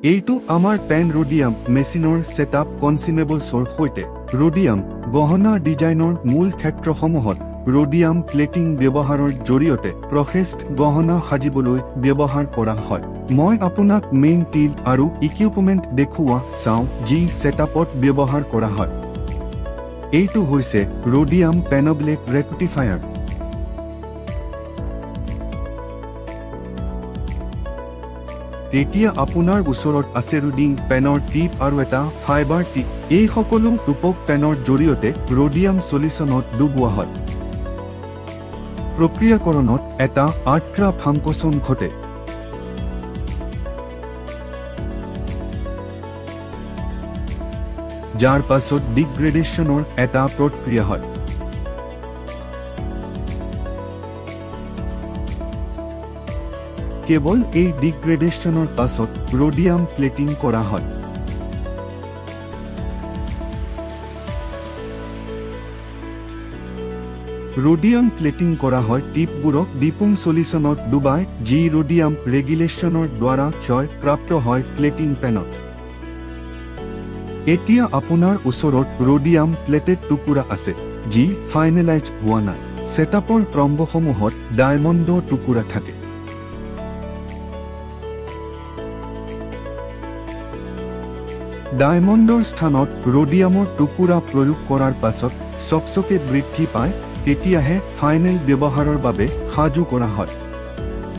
এইটো আমাৰ পেন ৰডিয়াম মেচিনৰ ছেটআপ কনচিউমেবলছৰ সৈতে ৰডিয়াম গহনা ডিজাইনৰ মূল ক্ষেত্ৰসমূহত ৰডিয়াম প্লেটিং ব্যৱহাৰৰ জৰিয়তে প্ৰসেছড গহনা সাজিবলৈ ব্যৱহাৰ কৰা হয়। মই আপোনাক মেইন টিল আৰু ইকুইপমেণ্ট দেখুওৱা চাওঁ যি ছেটআপত ব্যৱহাৰ কৰা হয়। এইটো হৈছে ৰডিয়াম পেনব্লেড ৰেকটিফায়াৰ। এতিয়া আপোনাৰ ওচৰত আছে ৰুডিং পেনৰ টিপ আৰু এটা ফাইবাৰ টিপ। এই সকলো ৰূপক পেনৰ জৰিয়তে ৰডিয়াম সলিউশ্যনত ডুবোৱা হয়। প্ৰক্ৰিয়াকৰণত এটা আল্ট্ৰা ফাংকচন ঘটে। যাৰ পাছত ডিগ্ৰেডেশ্যনৰ এটা প্ৰক্ৰিয়া হয়। কেৱল এই ডিগ্ৰেডেশ্যনৰ পাছত ৰডিয়াম প্লেটিং কৰা হয়। ৰডিয়াম প্লেটিং কৰা হয় টিপবোৰক ডিপুং সলিউশ্যনত ডুবাই যি ৰডিয়াম ৰেগুলেশ্যনৰ দ্বাৰা ক্ষয়প্ৰাপ্ত হয় প্লেটিং পেনত। এতিয়া আপোনাৰ ওচৰত ৰডিয়াম প্লেটেড টুকুৰা আছে যি ফাইনেলাইজ হোৱা নাই। ছেটআপৰ প্ৰাৰম্ভসমূহত ডায়মণ্ডৰ টুকুৰা থাকে। ডায়মণ্ডৰ স্থানত ৰডিয়ামৰ টুকুৰা প্ৰয়োগ কৰাৰ পাছত চকচকে বৃদ্ধি পায়, তেতিয়াহে ফাইনেল ব্যৱহাৰৰ বাবে সাজু কৰা হয়।